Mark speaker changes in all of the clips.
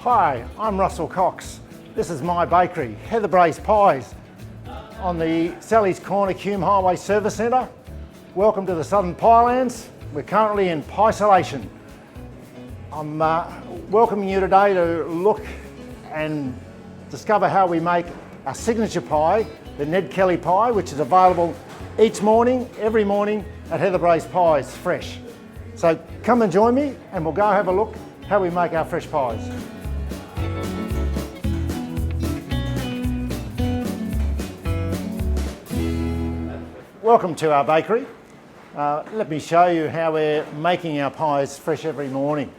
Speaker 1: Hi, I'm Russell Cox. This is my bakery, Heatherbraes Pies, on the Sally's Corner Hume Highway Service Centre. Welcome to the Southern Pielands. We're currently in pie isolation. I'm welcoming you today to look and discover how we make our signature pie, the Ned Kelly Pie, which is available each morning, every morning at Heatherbraes Pies Fresh. So come and join me and we'll go have a look how we make our fresh pies. Welcome to our bakery. Let me show you how we're making our pies fresh every morning.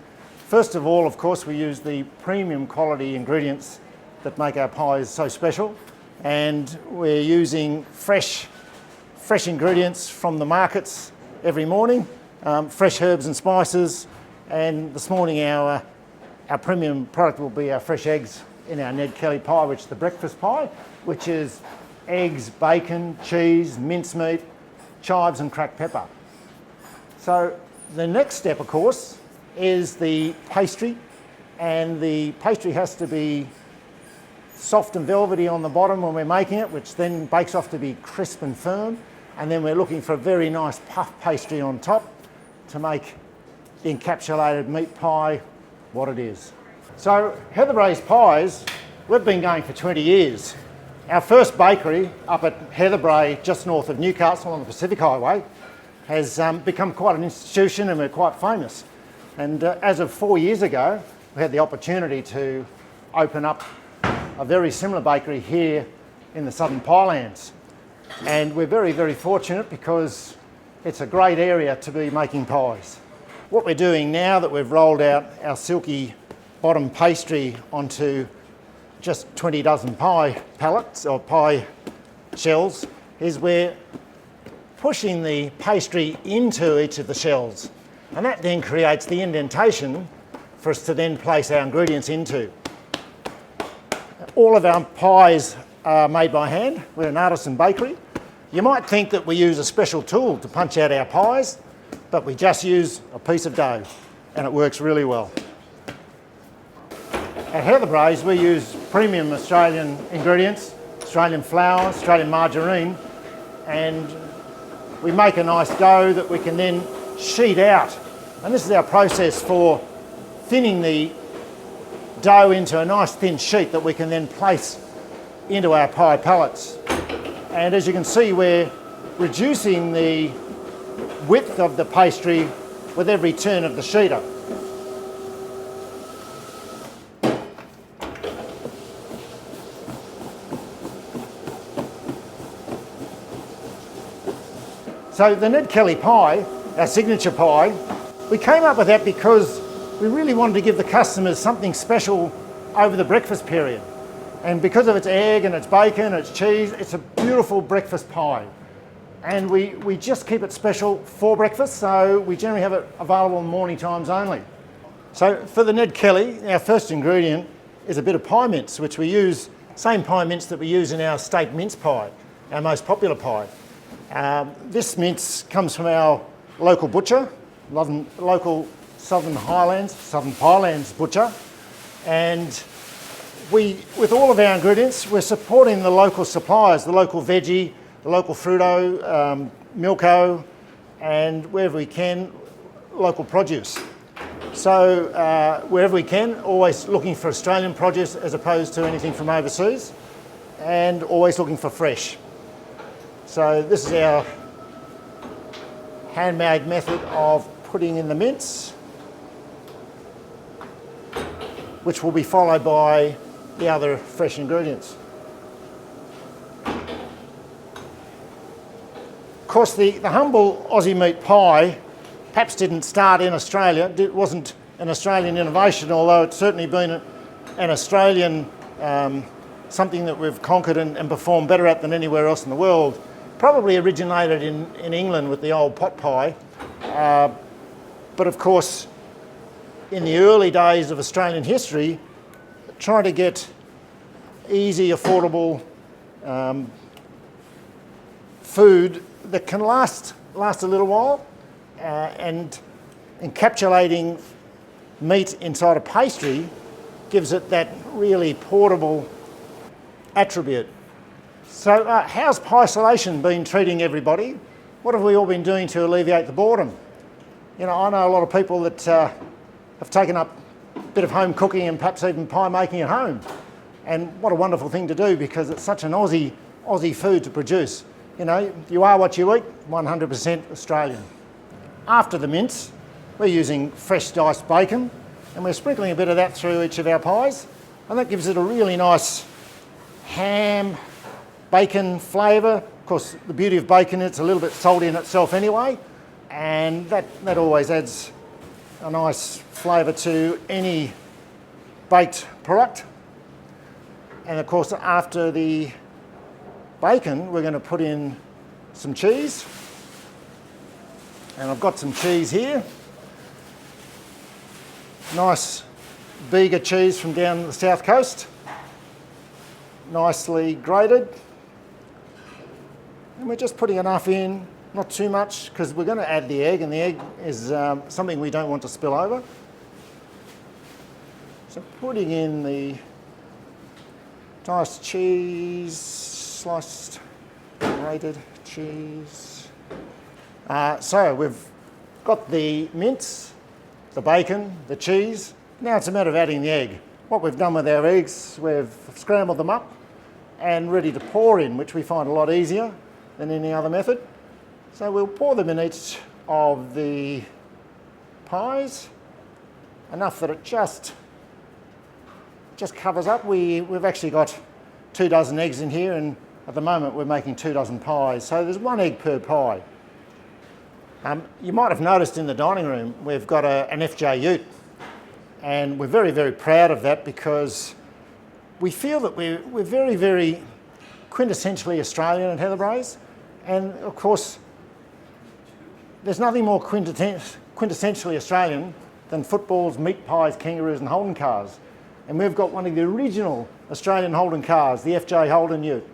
Speaker 1: First of all, of course, we use the premium quality ingredients that make our pies so special, and we're using fresh ingredients from the markets every morning, fresh herbs and spices, and this morning our premium product will be our fresh eggs in our Ned Kelly Pie, which is the breakfast pie, which is eggs, bacon, cheese, mincemeat, chives and cracked pepper. So the next step, of course, is the pastry, and the pastry has to be soft and velvety on the bottom when we're making it, which then bakes off to be crisp and firm, and then we're looking for a very nice puff pastry on top to make the encapsulated meat pie what it is. So Heatherbraes Pies, we've been going for 20 years. Our first bakery up at Heatherbrae, just north of Newcastle on the Pacific Highway, has become quite an institution and we're quite famous. And as of 4 years ago, we had the opportunity to open up a very similar bakery here in the Southern Pielands. And we're very, very fortunate because it's a great area to be making pies. What we're doing now that we've rolled out our silky bottom pastry onto just 20 dozen pie pallets or pie shells is we're pushing the pastry into each of the shells, and that then creates the indentation for us to then place our ingredients into. All of our pies are made by hand. We're an artisan bakery. You might think that we use a special tool to punch out our pies, but we just use a piece of dough and it works really well. At Heatherbraes, we use premium Australian ingredients, Australian flour, Australian margarine, and we make a nice dough that we can then sheet out. And this is our process for thinning the dough into a nice thin sheet that we can then place into our pie pellets. And as you can see, we're reducing the width of the pastry with every turn of the sheeter. So the Ned Kelly Pie, our signature pie, we came up with that because we really wanted to give the customers something special over the breakfast period. And because of its egg and its bacon, its cheese, it's a beautiful breakfast pie. And we just keep it special for breakfast, so we generally have it available in morning times only. So for the Ned Kelly, our first ingredient is a bit of pie mince, which we use, same pie mince that we use in our steak mince pie, our most popular pie. This mince comes from our local butcher, local Southern Pielands butcher, and with all of our ingredients, we're supporting the local suppliers, the local veggie, the local Fruito, Milko, and wherever we can, local produce. So wherever we can, always looking for Australian produce as opposed to anything from overseas, and always looking for fresh. So this is our handmade method of putting in the mince, which will be followed by the other fresh ingredients. Of course, the humble Aussie meat pie perhaps didn't start in Australia. It wasn't an Australian innovation, although it's certainly been an Australian something that we've conquered and performed better at than anywhere else in the world. Probably originated in England with the old pot pie, but of course in the early days of Australian history, trying to get easy, affordable food that can last a little while, and encapsulating meat inside a pastry gives it that really portable attribute. So how's Pie-solation been treating everybody? What have we all been doing to alleviate the boredom? You know, I know a lot of people that have taken up a bit of home cooking and perhaps even pie making at home. And what a wonderful thing to do, because it's such an Aussie food to produce. You know, you are what you eat, 100% Australian. After the mince, we're using fresh diced bacon, and we're sprinkling a bit of that through each of our pies, and that gives it a really nice ham, bacon flavour. Of course, the beauty of bacon, it's a little bit salty in itself anyway, and that always adds a nice flavour to any baked product. And of course, after the bacon, we're going to put in some cheese. And I've got some cheese here. Nice Bega cheese from down the south coast. Nicely grated. And we're just putting enough in, not too much, because we're going to add the egg, and the egg is something we don't want to spill over. So putting in the nice cheese, sliced, grated cheese. So we've got the mince, the bacon, the cheese. Now it's a matter of adding the egg. What we've done with our eggs, we've scrambled them up and ready to pour in, which we find a lot easier than any other method. So we'll pour them in each of the pies, enough that it just covers up. We've actually got 2 dozen eggs in here, and at the moment we're making 2 dozen pies, so there's 1 egg per pie. You might have noticed in the dining room we've got an FJ ute, and we're very, very proud of that, because we feel that we're very, very quintessentially Australian at Heatherbraes, and of course there's nothing more quintessentially Australian than footballs, meat pies, kangaroos and Holden cars. And we've got one of the original Australian Holden cars, the FJ Holden ute.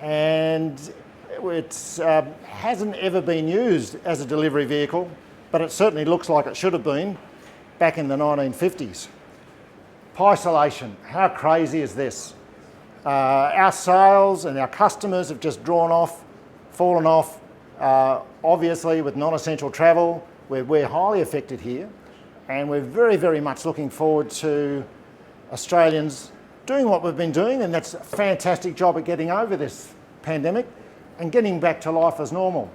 Speaker 1: And it hasn't ever been used as a delivery vehicle, but it certainly looks like it should have been back in the 1950s. Pie-solation, how crazy is this? Our sales and our customers have just fallen off, obviously with non-essential travel. We're highly affected here, and we're very, very much looking forward to Australians doing what we've been doing, and that's a fantastic job at getting over this pandemic and getting back to life as normal.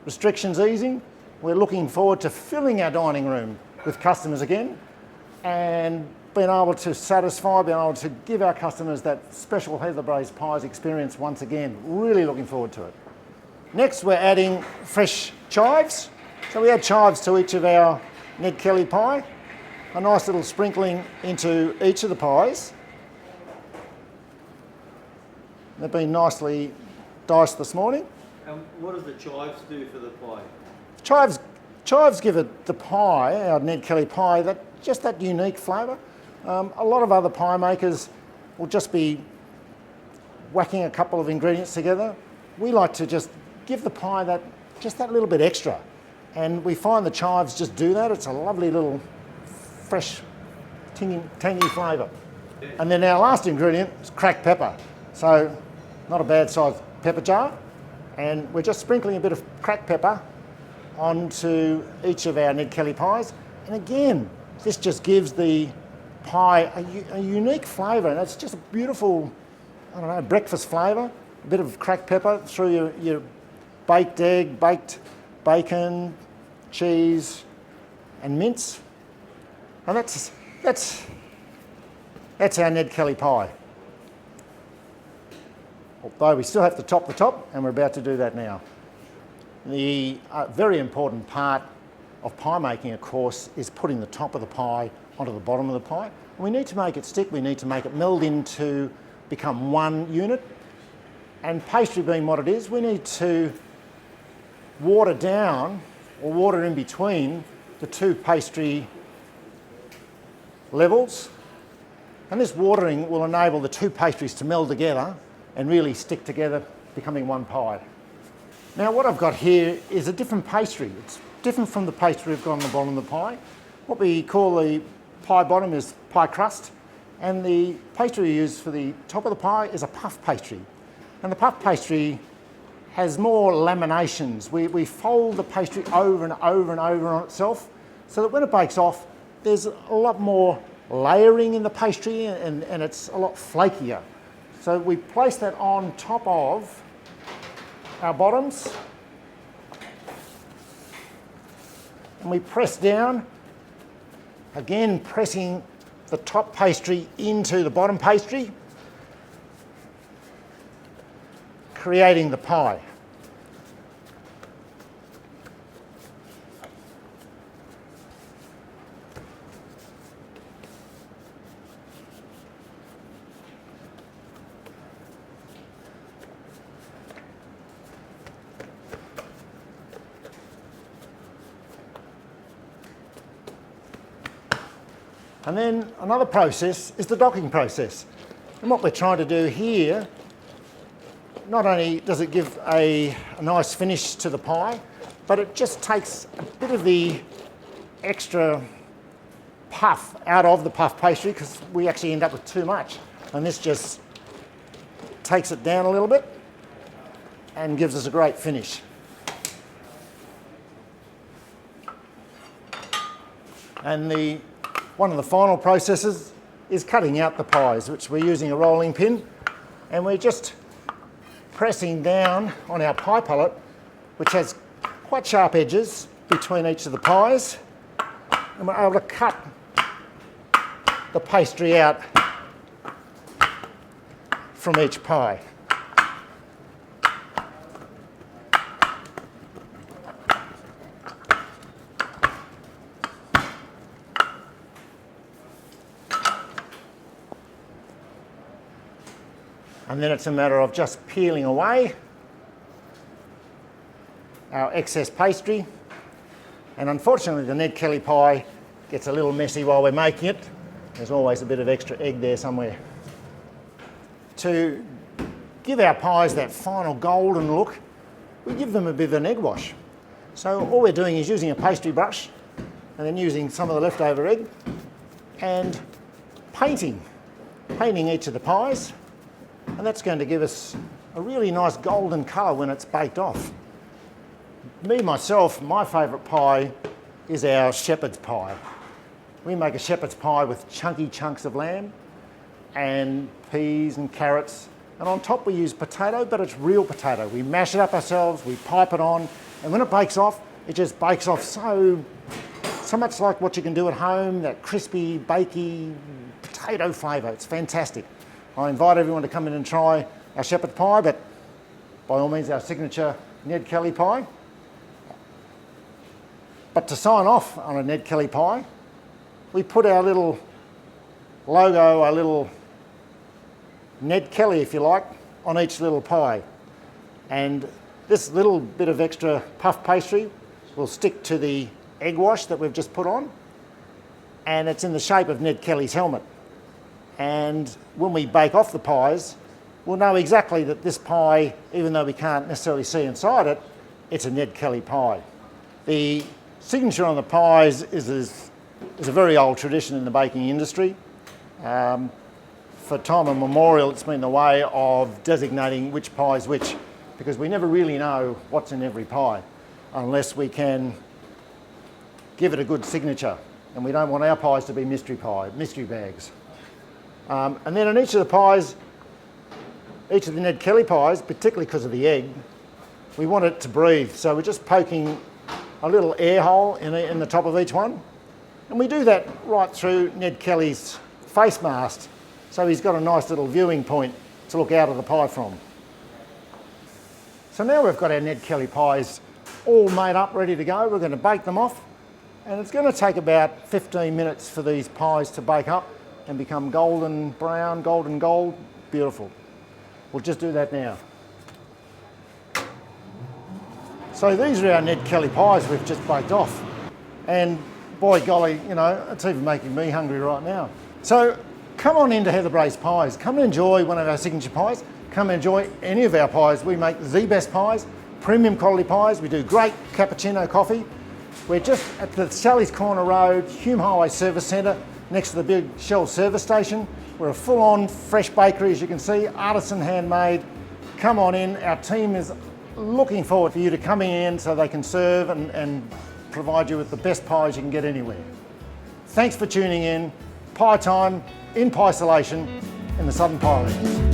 Speaker 1: Restrictions easing, we're looking forward to filling our dining room with customers again and being able to being able to give our customers that special Heatherbraes Pies experience once again. Really looking forward to it. Next, we're adding fresh chives. So we add chives to each of our Ned Kelly Pie. A nice little sprinkling into each of the pies. They've been nicely diced this morning.
Speaker 2: What does the chives do for the pie?
Speaker 1: Chives give the pie, our Ned Kelly Pie, that unique flavour. A lot of other pie makers will just be whacking a couple of ingredients together. We like to just give the pie that little bit extra. And we find the chives just do that. It's a lovely little fresh, tangy flavour. And then our last ingredient is cracked pepper. So not a bad sized pepper jar. And we're just sprinkling a bit of cracked pepper onto each of our Ned Kelly pies. And again, this just gives the pie a unique flavour. And it's just a beautiful, breakfast flavour. A bit of cracked pepper through your baked egg, baked bacon, cheese and mince. And that's our Ned Kelly Pie. Although we still have to top the top, and we're about to do that now. The very important part of pie making, of course, is putting the top of the pie onto the bottom of the pie. And we need to make it stick, we need to make it meld into become one unit. And pastry being what it is, we need to water down or water in between the two pastry levels, and this watering will enable the two pastries to meld together and really stick together, becoming one pie. Now what I've got here is a different pastry. It's different from the pastry we've got on the bottom of the pie. What we call the pie bottom is pie crust, and the pastry we use for the top of the pie is a puff pastry. And the puff pastry has more laminations. We fold the pastry over and over and over on itself, so that when it bakes off, there's a lot more layering in the pastry and it's a lot flakier. So we place that on top of our bottoms, and we press down, again pressing the top pastry into the bottom pastry, creating the pie. And then another process is the docking process. And what we're trying to do here, not only does it give a nice finish to the pie, but it just takes a bit of the extra puff out of the puff pastry, because we actually end up with too much. And this just takes it down a little bit and gives us a great finish. And one of the final processes is cutting out the pies, which we're using a rolling pin, and we're just pressing down on our pie pellet, which has quite sharp edges between each of the pies, and we're able to cut the pastry out from each pie. And then it's a matter of just peeling away our excess pastry. And unfortunately, the Ned Kelly pie gets a little messy while we're making it. There's always a bit of extra egg there somewhere. To give our pies that final golden look, we give them a bit of an egg wash. So all we're doing is using a pastry brush and then using some of the leftover egg and painting each of the pies. And that's going to give us a really nice golden colour when it's baked off. Myself, my favourite pie is our shepherd's pie. We make a shepherd's pie with chunky chunks of lamb and peas and carrots. And on top we use potato, but it's real potato. We mash it up ourselves, we pipe it on, and when it bakes off, it just bakes off so much like what you can do at home, that crispy, bakey potato flavour. It's fantastic. I invite everyone to come in and try our shepherd's pie, but by all means our signature Ned Kelly pie. But to sign off on a Ned Kelly pie, we put our little logo, our little Ned Kelly, if you like, on each little pie. And this little bit of extra puff pastry will stick to the egg wash that we've just put on, and it's in the shape of Ned Kelly's helmet. And when we bake off the pies, we'll know exactly that this pie, even though we can't necessarily see inside it, it's a Ned Kelly pie. The signature on the pies is a very old tradition in the baking industry. For time immemorial, it's been the way of designating which pie is which, because we never really know what's in every pie unless we can give it a good signature. And we don't want our pies to be mystery bags. And then in each of the pies, each of the Ned Kelly pies, particularly because of the egg, we want it to breathe. So we're just poking a little air hole in the top of each one. And we do that right through Ned Kelly's face mask. So he's got a nice little viewing point to look out of the pie from. So now we've got our Ned Kelly pies all made up, ready to go. We're going to bake them off. And it's going to take about 15 minutes for these pies to bake up and become golden brown, golden gold, beautiful. We'll just do that now. So these are our Ned Kelly pies we've just baked off. And boy golly, you know, it's even making me hungry right now. So come on into Heatherbraes Pies. Come and enjoy one of our signature pies. Come and enjoy any of our pies. We make the best pies, premium quality pies. We do great cappuccino coffee. We're just at the Sally's Corner Road, Hume Highway Service Centre, next to the big Shell service station. We're a full-on fresh bakery, as you can see, artisan handmade. Come on in, our team is looking forward for you to coming in so they can serve and provide you with the best pies you can get anywhere. Thanks for tuning in. Pie time in Pie Isolation in the Southern Pie Lands.